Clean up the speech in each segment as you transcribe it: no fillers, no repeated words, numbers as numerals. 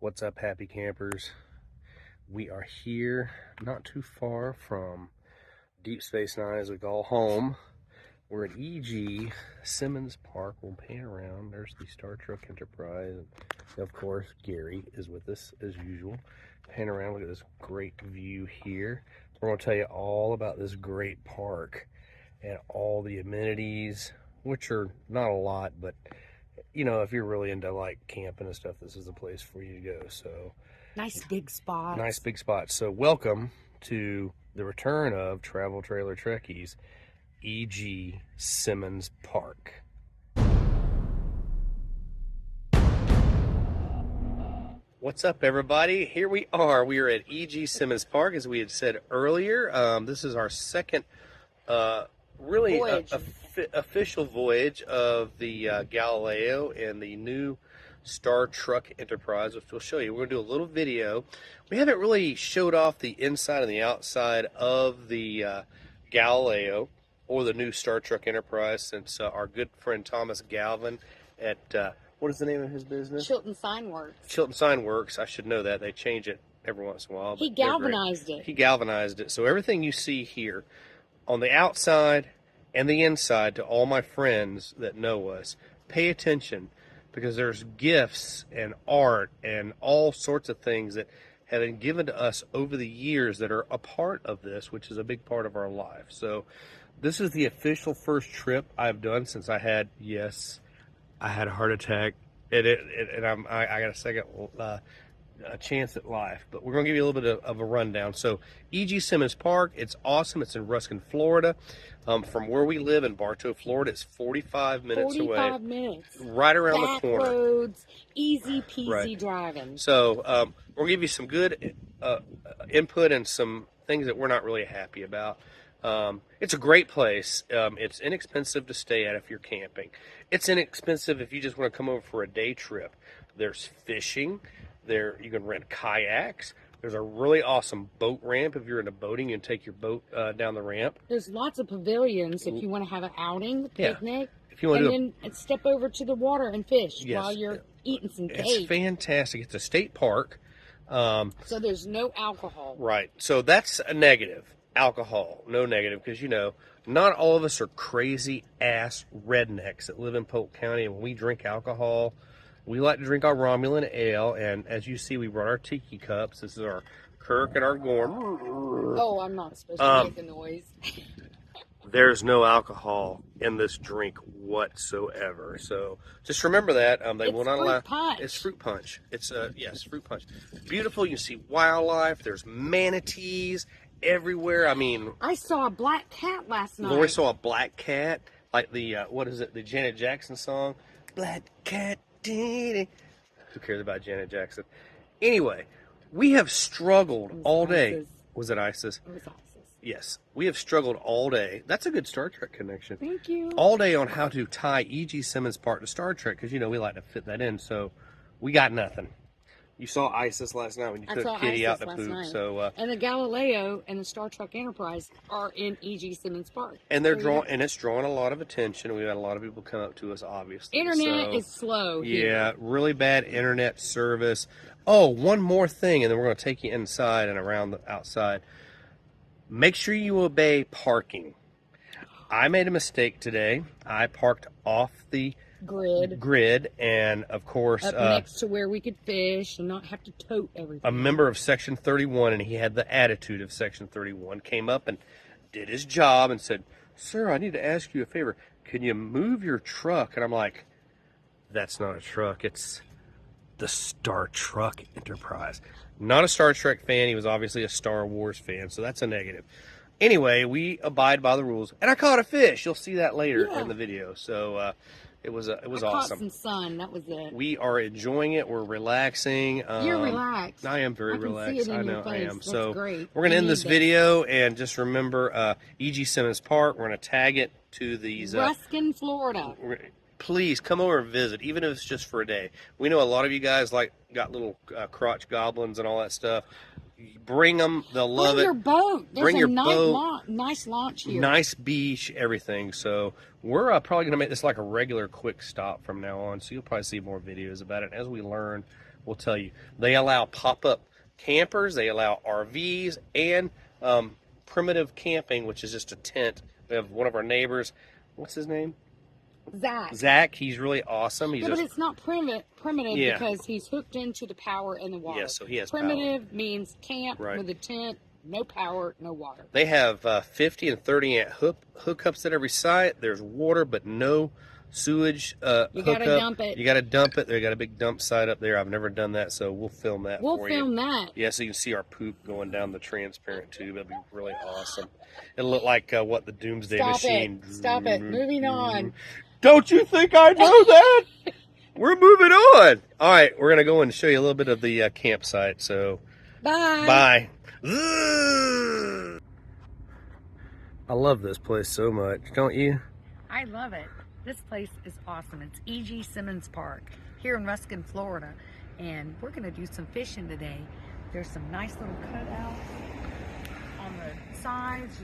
What's up, happy campers? We are here not too far from Deep Space Nine, as we call home. We're at E.G. Simmons Park. We'll pan around. There's the Star Trek Enterprise. And of course, Gary is with us as usual. Pan around, look at this great view here. We're going to tell you all about this great park and all the amenities, which are not a lot, but you know, if you're really into like camping and stuff, this is the place for you to go. So nice big spots. Nice big spots. So welcome to the return of Travel Trailer Trekkies, E.G. Simmons Park. What's up, everybody? Here we are. We are at E.G. Simmons Park, as we had said earlier. This is our second really official voyage of the Galileo and the new Star Trek Enterprise, which we'll show you. We're going to do a little video. We haven't really showed off the inside and the outside of the Galileo or the new Star Trek Enterprise since our good friend Thomas Galvin at, what is the name of his business? Chilton Sign Works. Chilton Sign Works. I should know that. They change it every once in a while. He galvanized it. He galvanized it. So everything you see here on the outside and the inside, to all my friends that know us, pay attention, because there's gifts and art and all sorts of things that have been given to us over the years that are a part of this, which is a big part of our life. So this is the official first trip I've done since I had, yes, I had a heart attack, and I got a second a chance at life. But we're going to give you a little bit of a rundown. So E.G. Simmons Park, it's awesome. It's in Ruskin, Florida. From where we live in Bartow, Florida, it's 45 minutes away. 45 minutes. Right around Back the corner. Roads, easy peasy driving. So we'll give you some good input and some things that we're not really happy about. It's a great place. It's inexpensive to stay at if you're camping. It's inexpensive if you just want to come over for a day trip. There's fishing. There, you can rent kayaks. There's a really awesome boat ramp. If you're into boating, you can take your boat down the ramp. There's lots of pavilions if you want to have an outing, picnic, if you want and then step over to the water and fish while you're eating some cake. It's fantastic. It's a state park. So there's no alcohol. Right. So that's a negative. Alcohol, no negative, because, you know, not all of us are crazy-ass rednecks that live in Polk County, and when we drink alcohol, we like to drink our Romulan ale, and as you see, we brought our tiki cups. This is our Kirk and our Gorm. Oh, I'm not supposed to make a noise. There's no alcohol in this drink whatsoever. So just remember that. They will not allow. Punch. It's fruit punch. It's yes, fruit punch. Beautiful. You see wildlife. There's manatees everywhere. I mean, I saw a black cat last night. Lori saw a black cat, like the what is it? The Janet Jackson song, Black Cat. Who cares about Janet Jackson? Anyway, we have struggled all day. ISIS. Was it ISIS? It was ISIS. Yes, we have struggled all day. That's a good Star Trek connection. Thank you. All day on how to tie E.G. Simmons Park to Star Trek, because, you know, we like to fit that in. So we got nothing. You saw ISIS last night when you took Kitty out to poop. So, and the Galileo and the Star Trek Enterprise are in E.G. Simmons Park. And they're it's drawing a lot of attention. We've had a lot of people come up to us, obviously. Internet is slow here. Yeah, really bad internet service. Oh, one more thing, and then we're going to take you inside and around the outside. Make sure you obey parking. I made a mistake today. I parked off the grid, and of course up next to where we could fish and not have to tote everything. A member of Section 31, and he had the attitude of Section 31, came up and did his job and said, "Sir, I need to ask you a favor. Can you move your truck?" And I'm like, "That's not a truck. It's the Star Trek Enterprise." Not a Star Trek fan. He was obviously a Star Wars fan, so that's a negative. Anyway, we abide by the rules, and I caught a fish. You'll see that later in the video. So it was awesome. Caught some sun. That was it. We are enjoying it. We're relaxing. You're relaxed. I am very relaxed. See it in I your face. I am. That's so great. we're going to end this video, and just remember E.G. Simmons Park. We're going to tag it to these Ruskin, Florida. Please come over and visit, even if it's just for a day. We know a lot of you guys got little crotch goblins and all that stuff. Bring them; they'll love it. Bring your boat. There's Bring your boat. Nice launch here. Nice beach, everything. So we're probably going to make this like a regular quick stop from now on. So you'll probably see more videos about it as we learn will tell you. They allow pop-up campers, they allow RVs, and primitive camping, which is just a tent. We have one of our neighbors, what's his name? Zach, he's really awesome. He's but it's not primitive Yeah. because he's hooked into the power and the water. Yeah, so he has primitive means camp Right. with a tent, no power, no water. They have 50 and 30 amp hookups at every site. There's water, but no sewage You gotta hookup. dump it. You got to dump it. They got a big dump site up there. I've never done that, so we'll film that We'll for film you. that. Yeah, so you can see our poop going down the transparent tube. That'd be really awesome. It'll look like what the Doomsday Machine. Stop it. Moving on. Don't you think I know that? We're moving on. All right, we're going to go and show you a little bit of the campsite. So, Bye. bye. I love this place so much, don't you? I love it. This place is awesome. It's E.G. Simmons Park here in Ruskin, Florida. And we're going to do some fishing today. There's some nice little cutouts on the sides.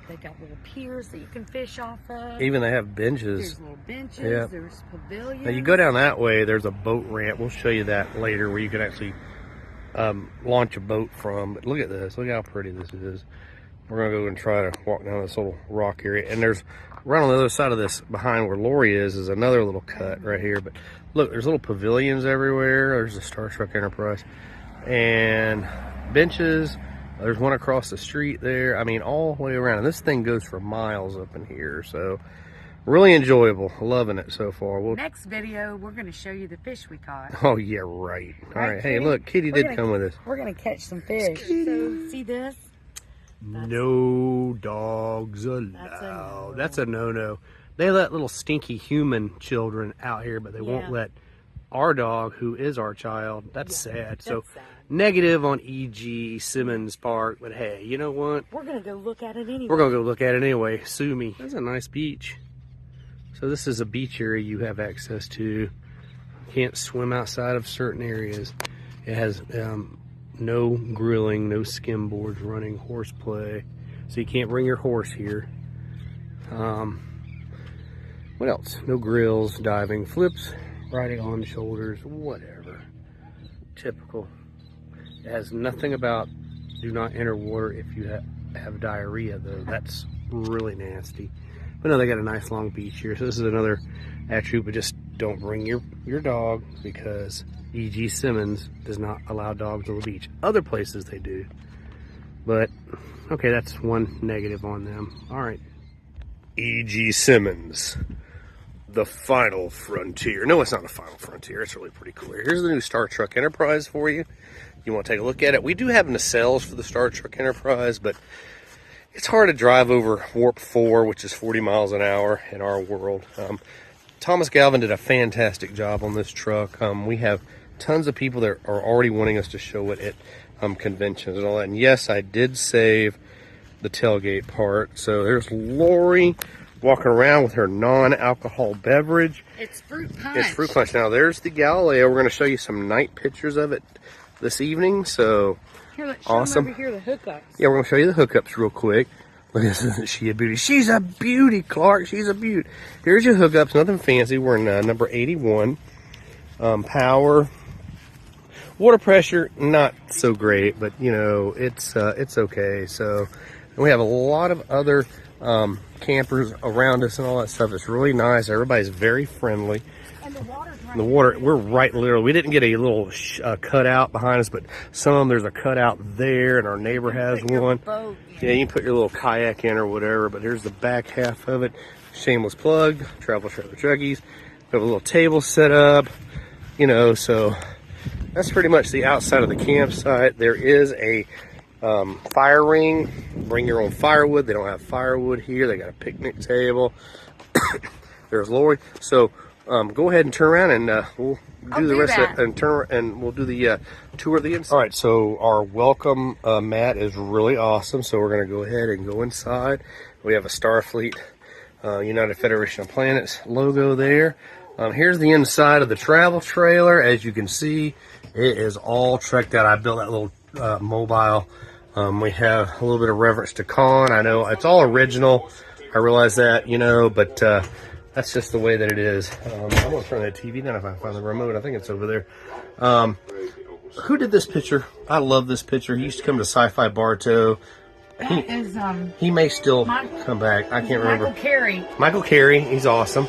They got little piers that you can fish off of. Even they have benches. There's little benches. Yeah. There's pavilions. Now you go down that way, there's a boat ramp. We'll show you that later where you can actually launch a boat from. But look at this. Look how pretty this is. We're going to go and try to walk down this little rock area. And there's, right on the other side of this, behind where Lori is another little cut right here. But look, there's little pavilions everywhere. There's a Star Trek Enterprise. And benches. There's one across the street there. I mean, all the way around. And this thing goes for miles up in here. So, really enjoyable. Loving it so far. Next video, we're going to show you the fish we caught. Oh, yeah, right. All right. Hey, Kitty? look, Kitty did come with us. We're going to catch some fish. So, see this? No dogs allowed. That's a no-no. They let little stinky human children out here, but they won't let our dog, who is our child. That's sad. So, sad. Negative on E.G. Simmons Park, but hey, you know what? We're going to go look at it anyway. We're going to go look at it anyway. Sue me. That's a nice beach. So this is a beach area you have access to. Can't swim outside of certain areas. It has no grilling, no skim boards running, horseplay. So you can't bring your horse here. What else? No grills, diving, flips, riding on shoulders, whatever. Typical. It has nothing about do not enter water if you have diarrhea, though. That's really nasty. But no, they got a nice long beach here. So this is another attribute, but just don't bring your dog because E.G. Simmons does not allow dogs on the beach. Other places they do. But, okay, that's one negative on them. All right. E.G. Simmons, the final frontier. No, it's not the final frontier. It's really pretty clear. Here's the new Star Trek Enterprise for you. You want to take a look at it. We do have nacelles for the Star Trek Enterprise, but it's hard to drive over Warp 4, which is 40 miles an hour in our world. Thomas Galvin did a fantastic job on this truck. We have tons of people that are already wanting us to show it at conventions and all that. And yes, I did save the tailgate part. So there's Lori walking around with her non-alcohol beverage. It's fruit punch. It's fruit punch. Now there's the Galileo. We're going to show you some night pictures of it this evening. So Here, let's show awesome. them over here, the hookups. Yeah, we're going to show you the hookups real quick. Look at this. Isn't she a beauty? She's a beauty, Clark. She's a beauty. Here's your hookups. Nothing fancy. We're in number 81. Power. Water pressure, not so great, but, you know, it's okay. So, and we have a lot of other campers around us and all that stuff. It's really nice. Everybody's very friendly. And the water's right The water, we're right literally. We didn't get a little cutout behind us, but some of them, there's a cutout there, and our neighbor has one. boat in. Yeah, you can put your little kayak in or whatever, but here's the back half of it. Shameless plug, Travel Trailer Trekkies. We have a little table set up, you know, so that's pretty much the outside of the campsite. There is a fire ring. Bring your own firewood. They don't have firewood here. They got a picnic table. There's Lori. So go ahead and turn around and we'll do the rest of it and we'll do the tour of the inside. All right, so our welcome mat is really awesome. So we're going to go ahead and go inside. We have a Starfleet United Federation of Planets logo there. Here's the inside of the travel trailer. As you can see, it is all trekked out. I built that little mobile. We have a little bit of reverence to Khan. I know it's all original. I realize that, you know, but that's just the way that it is. I'm going to turn that TV down if I find the remote. I think it's over there. Who did this picture? I love this picture. He used to come to Sci-Fi Bartow. He may still come back. I can't remember. Michael Carey. Michael Carey. He's awesome.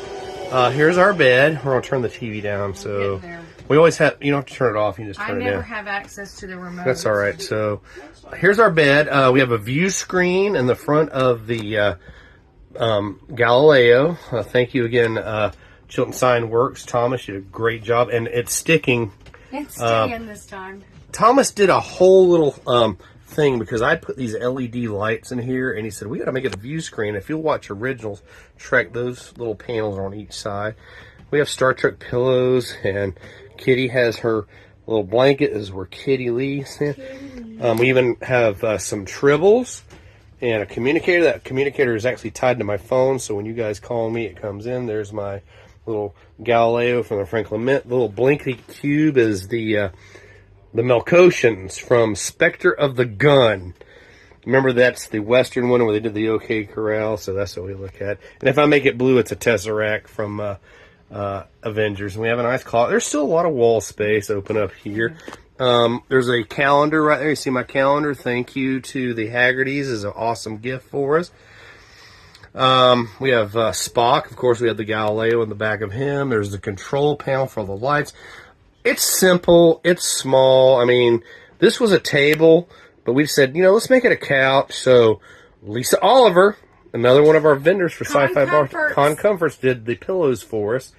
Here's our bed. We're going to turn the TV down. So we always have, you don't have to turn it off. You just turn it in. I never have access to the remote. That's all right. So here's our bed. We have a view screen in the front of the Galileo. Thank you again, Chilton Sign Works. Thomas, you did a great job. And it's sticking. It's staying this time. Thomas did a whole little thing because I put these LED lights in here, and he said we got to make it a view screen. If you'll watch originals, Trek, those little panels are on each side. We have Star Trek pillows, and Kitty has her little blanket. This is where Kitty Lee sits. We even have some tribbles and a communicator. That communicator is actually tied to my phone, so when you guys call me, it comes in. There's my little Galileo from the Franklin Mint. The little blinky cube is the Melkotians from Spectre of the Gun. Remember, that's the Western one where they did the OK Corral, so that's what we look at. And if I make it blue, it's a Tesseract from Avengers. And we have a nice closet. There's still a lot of wall space open up here. There's a calendar right there. You see my calendar. Thank you to the Haggertys. It's an awesome gift for us. We have Spock. Of course, we have the Galileo in the back of him. There's the control panel for the lights. It's simple. It's small. I mean, this was a table, but we said, you know, let's make it a couch. So Lisa Oliver, another one of our vendors for Sci-Fi Bar, Con Comforts, did the pillows for us.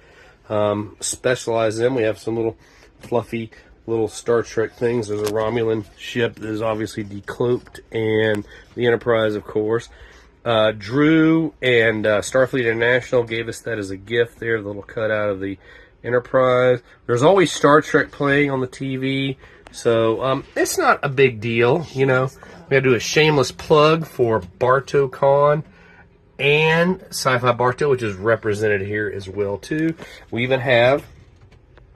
Specialize in them. We have some little fluffy little Star Trek things. There's a Romulan ship that is obviously decloaked, and the Enterprise, of course. Drew and Starfleet International gave us that as a gift there, the little cutout of the Enterprise. There's always Star Trek playing on the TV, so it's not a big deal, you know. We have to do a shameless plug for Bartow Con and Sci-Fi Bartow, which is represented here as well, too. We even have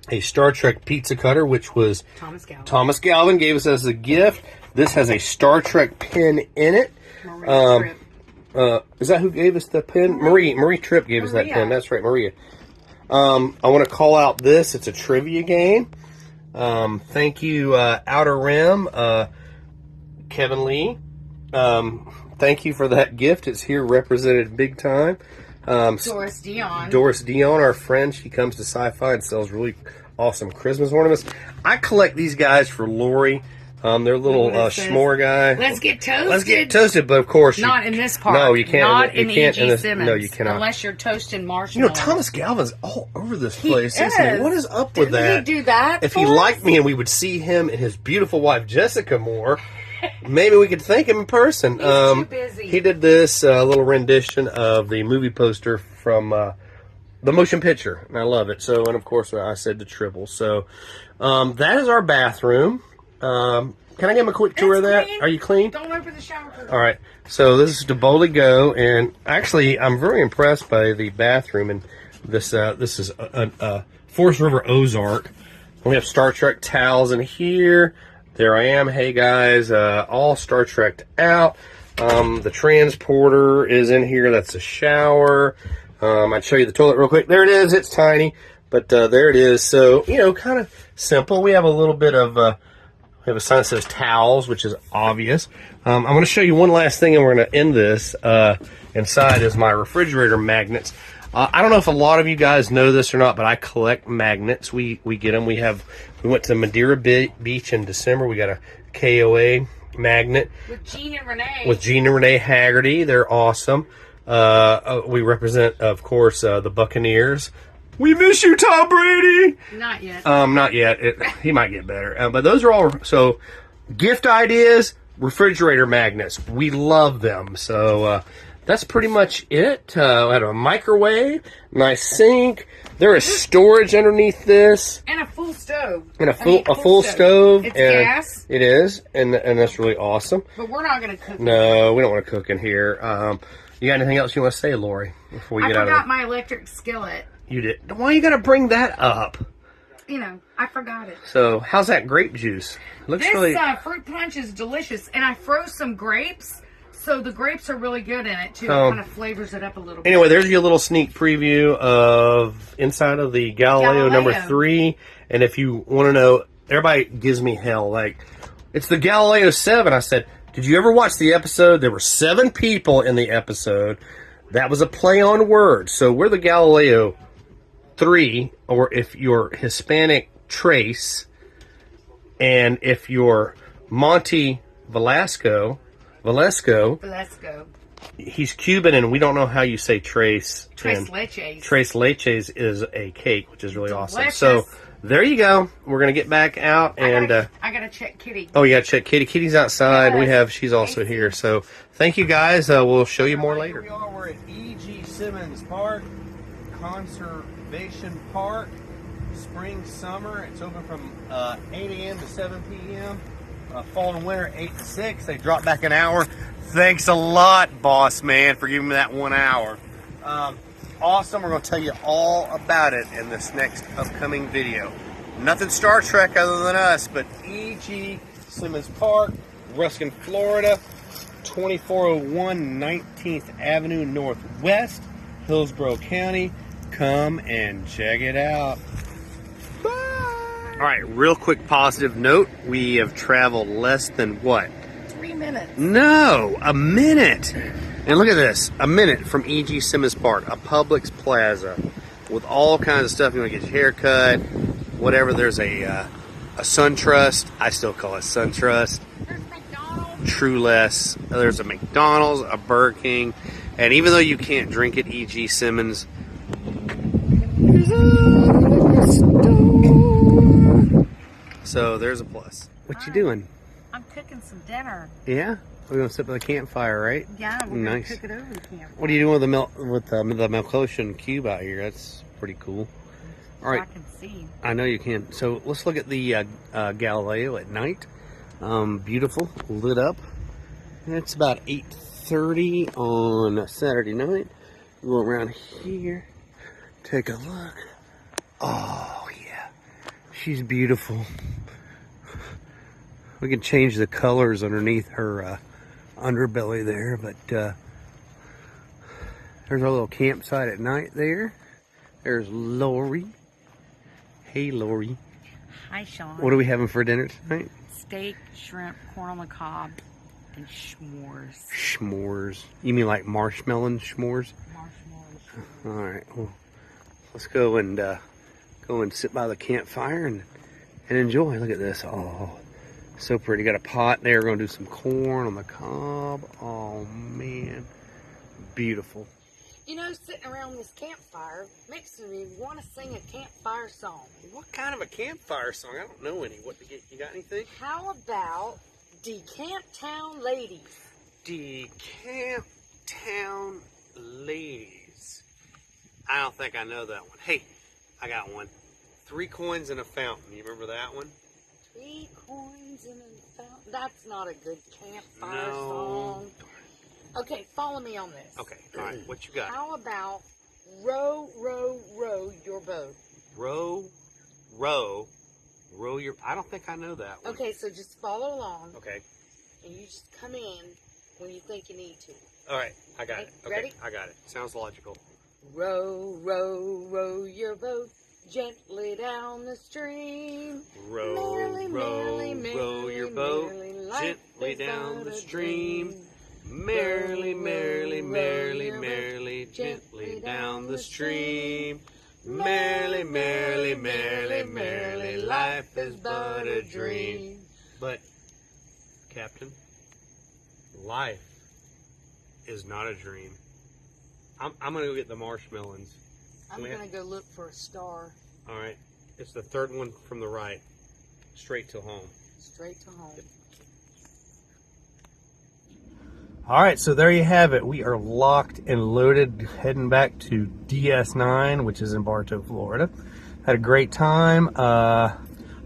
a Star Trek pizza cutter, which was Thomas Galvin gave us as a gift. This has a Star Trek pin in it. Is that who gave us the pin? Marie Tripp gave us that pin. That's right, Maria. I want to call out this. It's a trivia game. Thank you, Outer Rim, Kevin Lee. Thank you for that gift. It's here represented big time. Doris Dion. Doris Dion, our friend. She comes to Sci-Fi and sells really awesome Christmas ornaments. I collect these guys for Lori. Their little s'more guy. Let's get toasted. Let's get toasted, but of course not in this part. No, you can't. Not you in can't E.G. Simmons. No, you cannot. Unless you're toasting marshmallows. You know, Thomas Galvin's all over this place, isn't he? What is up with Didn't that? he do that? If he liked me and we would see him and his beautiful wife Jessica more, maybe we could thank him in person. He's too busy. He did this little rendition of the movie poster from the motion picture, and I love it. So, and of course, I said the Tribble. So, that is our bathroom. Can I give him a quick tour of that? Clean. Are you clean? Don't open the shower curtain. All right. So this is to Bowley Go, and actually, I'm very impressed by the bathroom. And this is a Forest River Ozark. We have Star Trek towels in here. There I am. Hey guys, all Star Trek'd out. The transporter is in here. That's a shower. I'd show you the toilet real quick. There it is. It's tiny, but there it is. So, you know, kind of simple. We have a little bit of, we have a sign that says towels, which is obvious. I'm going to show you one last thing, and we're going to end this. Inside is my refrigerator magnets. I don't know if a lot of you guys know this or not, but I collect magnets. We get them. We went to Madeira Beach in December. We got a KOA magnet. With Gene and Renee. With Gene and Renee Haggerty. They're awesome. We represent, of course, the Buccaneers. We miss you, Tom Brady. Not yet. Not yet. He might get better. But those are all, so gift ideas, refrigerator magnets. We love them. So that's pretty much it. I had a microwave, nice sink. There is storage underneath this. And a full stove. And a full stove. It's and gas. It is, and that's really awesome. But we're not going to cook. No, we don't want to cook in here. You got anything else you want to say, Lori, before we get out of here? I forgot my electric skillet. You did. Why you got to bring that up? You know, I forgot it. So, how's that grape juice? Looks this really... fruit punch is delicious, and I froze some grapes, So the grapes are really good in it too. It kind of flavors it up a little bit. Anyway, there's your little sneak preview of inside of the Galileo number 3. And if you want to know, everybody gives me hell. Like, it's the Galileo 7. I said, did you ever watch the episode? There were 7 people in the episode. That was a play on words. So we're the Galileo 3, or if you're Hispanic, Trace, and if you're Monty Velasco, he's Cuban, and we don't know how you say Trace. Tres leches. Tres leches is a cake, which is really awesome. So there you go. We're gonna get back out, and I gotta check Kitty. Oh, you gotta check Kitty. Kitty's outside. Yes. She's also here. So thank you guys. We'll show you more later. Here we are. We're at E.G. Simmons Park, Conservation Park. Spring, summer. It's open from 8 a.m. to 7 p.m. Fall and winter, 8 to 6. They drop back an hour. Thanks a lot, boss man, for giving me that 1 hour. Awesome. We're going to tell you all about it in this next upcoming video. Nothing Star Trek other than us, but E.G. Simmons Park, Ruskin, Florida, 2401 19th Avenue Northwest, Hillsborough County. Come and check it out. All right, real quick positive note. We have traveled less than what? 3 minutes. No, a minute. And look at this, a minute from E.G. Simmons Park, a Publix plaza with all kinds of stuff. You want to get your hair cut, whatever. There's a SunTrust. I still call it SunTrust. There's McDonald's. True Less. There's a McDonald's, a Burger King. And even though you can't drink at E.G. Simmons, so there's a plus. What you doing? I'm cooking some dinner. Yeah? We're gonna sit by the campfire, right? Yeah, we're gonna cook it over the campfire. What are you doing with the Melkoshian cube out here? That's pretty cool. All right. I can see. I know you can. So let's look at the Galileo at night. Beautiful, lit up. And it's about 8:30 on a Saturday night. Go around here, take a look. Oh yeah, she's beautiful. We can change the colors underneath her underbelly there, but there's our little campsite at night there. There's Lori. Hey, Lori. Hi, Sean. What are we having for dinner tonight? Steak, shrimp, corn on the cob, and s'mores. S'mores. You mean like marshmallow s'mores? Marshmallows. All right. Well, let's go and sit by the campfire and enjoy. Look at this. Oh, so pretty. Got a pot there. We're gonna do some corn on the cob. Oh man, beautiful. You know, sitting around this campfire makes me want to sing a campfire song. What kind of a campfire song? I don't know any. What to get? You got anything? How about Decamp Town Ladies? Decamp Town Ladies. I don't think I know that one. Hey, I got one. 3 coins in a fountain. You remember that one? 3 coins in a fountain. That's not a good campfire song. Okay, follow me on this. Okay, all right. What you got? How about row, row, row your boat? Row, row, row your... I don't think I know that one. Okay, so just follow along. Okay. And you just come in when you think you need to. All right, I got it. Okay, ready? I got it. Sounds logical. Row, row, row your boat gently down the stream. Row, merrily, row, merrily, row your merrily, boat merrily, gently down the stream. Merrily, merrily, merrily, merrily, gently down the stream. Merrily, merrily, merrily, merrily, life is but a dream. But, Captain, life is not a dream. I'm going to go get the marshmallows. I'm going to go look for a star. All right. It's the 3rd one from the right. Straight to home. Straight to home. Yep. All right, so there you have it. We are locked and loaded, heading back to DS9, which is in Bartow, Florida. Had a great time.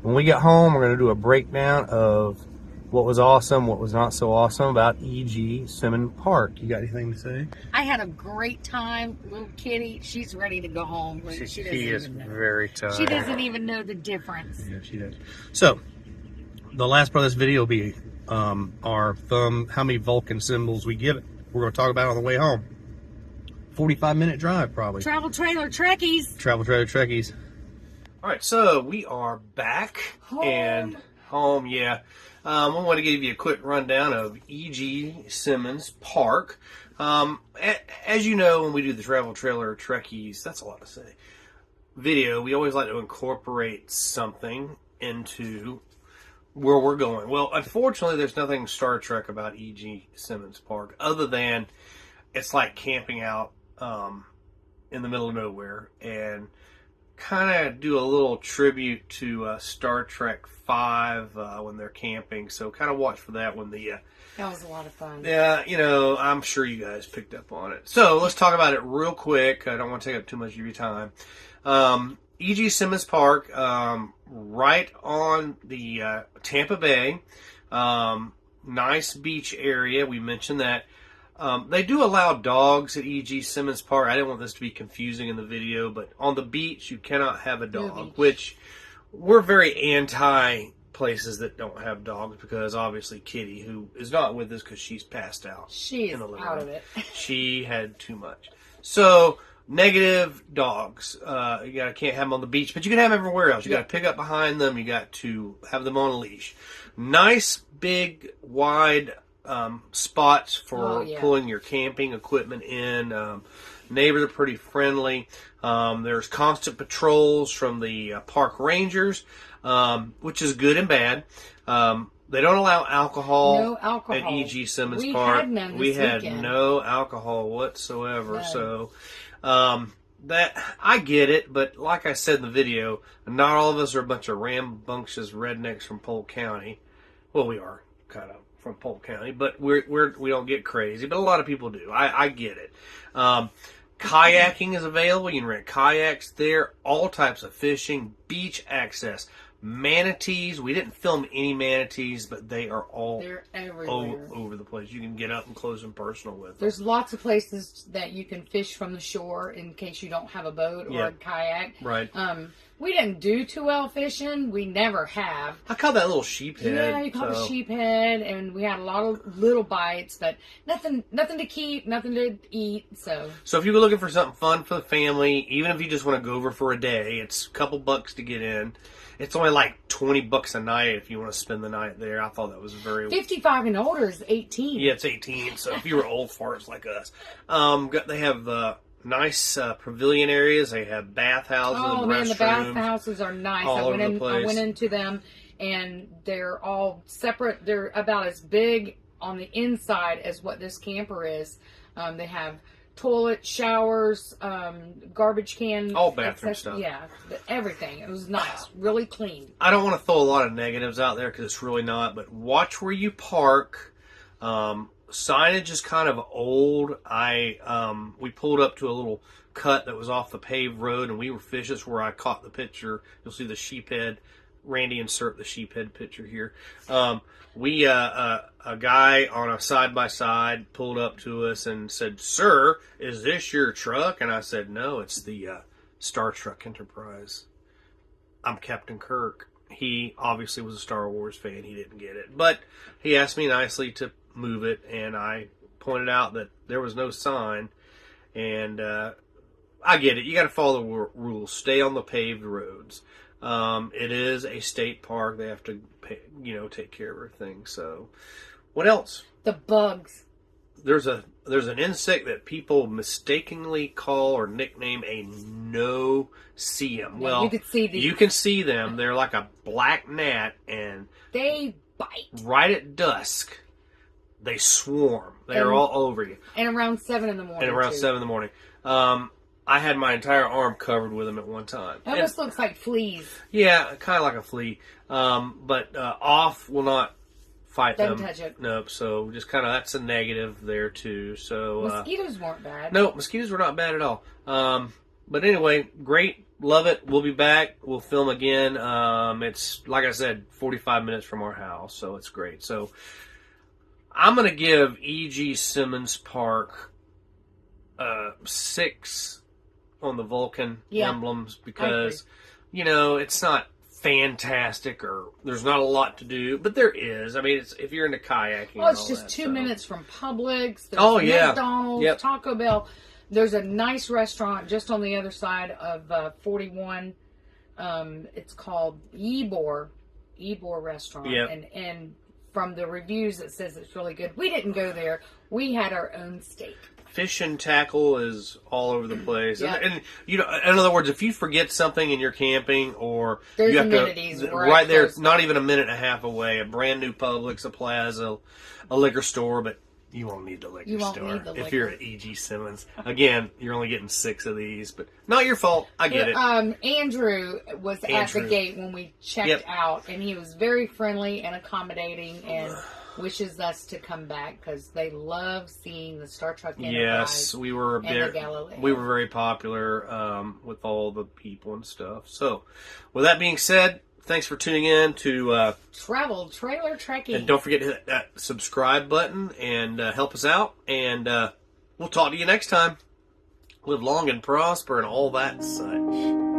When we get home, we're going to do a breakdown of what was awesome, what was not so awesome about E.G. Simmons Park. You got anything to say? I had a great time. Little kitty, she's ready to go home. She is very tired. She doesn't even know the difference. Yeah, she does. So, the last part of this video will be our thumb, how many Vulcan symbols we give it. We're going to talk about it on the way home. 45-minute drive, probably. Travel trailer Trekkies. Travel trailer Trekkies. All right, so we are back and home. Yeah, I want to give you a quick rundown of E.G. Simmons Park. As you know, when we do the Travel Trailer Trekkies, that's a lot to say, video, we always like to incorporate something into where we're going. Well, unfortunately, there's nothing Star Trek about E.G. Simmons Park other than it's like camping out in the middle of nowhere, and kind of do a little tribute to Star Trek 5 when they're camping. So kind of watch for that when the that was a lot of fun. yeah, you know, I'm sure you guys picked up on it. So let's talk about it real quick. I don't want to take up too much of your time. E.G. Simmons Park, right on the Tampa Bay, nice beach area. We mentioned that. They do allow dogs at E.G. Simmons Park. I didn't want this to be confusing in the video, but on the beach, you cannot have a dog, which we're very anti places that don't have dogs because obviously Kitty, who is not with us because she's passed out. She is out of it. She had too much. So, negative dogs. You can't have them on the beach, but you can have them everywhere else. You got to pick up behind them. You got to have them on a leash. Nice, big, wide spots for pulling your camping equipment in. Neighbors are pretty friendly. There's constant patrols from the park rangers, which is good and bad. They don't allow alcohol, at E.G. Simmons Park. We had no alcohol whatsoever. No. So that I get it, but like I said in the video, not all of us are a bunch of rambunctious rednecks from Polk County. Well, we are kind of from Polk County, but we don't get crazy. But a lot of people do. I get it. Kayaking is available. You can rent kayaks there. All types of fishing, beach access, manatees. We didn't film any manatees, but they're everywhere, over the place. You can get up and close and personal with them. There's lots of places that you can fish from the shore in case you don't have a boat or a kayak. Right. We didn't do too well fishing. We never have. I caught that little sheephead. Yeah, you caught a sheephead, and we had a lot of little bites, but nothing to keep, nothing to eat. So if you were looking for something fun for the family, even if you just want to go over for a day, it's a couple bucks to get in. It's only like $20 a night if you want to spend the night there. I thought that was very 55 and older is 18. Yeah, it's 18. So if you were old farts like us, they have nice pavilion areas. They have bathhouses. Oh man, the bathhouses are nice. I went into them, and they're all separate. They're about as big on the inside as what this camper is. They have toilet, showers, garbage can, all bathroom stuff. Yeah, everything. It was nice, really clean. I don't want to throw a lot of negatives out there because it's really not. But watch where you park. Signage is kind of old. We pulled up to a little cut that was off the paved road, and we were fishing. That's where I caught the picture. You'll see the sheephead. Randy, insert the sheephead picture here. A guy on a side-by-side pulled up to us and said, "Sir, is this your truck?" And I said, "No, it's the Star Trek Enterprise. I'm Captain Kirk." He obviously was a Star Wars fan. He didn't get it. But he asked me nicely to move it, and I pointed out that there was no sign. And I get it. You got to follow the rules. Stay on the paved roads. It is a state park. They have to take care of everything. So, what else? The bugs. There's an insect that people mistakenly call or nickname a no-see-em. Well, you can see them. They're like a black gnat, and they bite. Right at dusk, they swarm. They're all over you. And around 7 in the morning. I had my entire arm covered with them at one time. It almost looks like fleas. Yeah, kind of like a flea. But off will not fight them. Doesn't touch it. Nope. So just kind of, that's a negative there too. So mosquitoes weren't bad. No, mosquitoes were not bad at all. But anyway, great. Love it. We'll be back. We'll film again. It's, like I said, 45 minutes from our house. So it's great. So I'm going to give E.G. Simmons Park 6 on the Vulcan emblems because, it's not fantastic, or there's not a lot to do, but there is. I mean, it's if you're into kayaking. Oh, it's and all just that, 2 so. minutes from Publix. There's Oh, yeah. McDonald's, Yep. Taco Bell. There's a nice restaurant just on the other side of 41. It's called Ybor Restaurant. Yep. And from the reviews, it says it's really good. We didn't go there. We had our own steak. Fish and tackle is all over the place. Yep. And, you know, in other words, if you forget something and you're camping, or There's you have amenities to, right there, close not by. even a minute and a half away, a brand new Publix, a Plaza, a liquor store, but you won't need the liquor You won't store need the if liquor. you're at E.G. Simmons. Again, you're only getting 6 of these, but not your fault. I get it. Andrew was at the gate when we checked Yep. out, and he was very friendly and accommodating, and wishes us to come back because they love seeing the Star Trek Enterprise. Yes, we were and the Galileo. we were very popular with all the people and stuff. So, with that being said, thanks for tuning in to Travel Trailer Trekkie. and don't forget to hit that subscribe button and help us out. And we'll talk to you next time. Live long and prosper and all that such.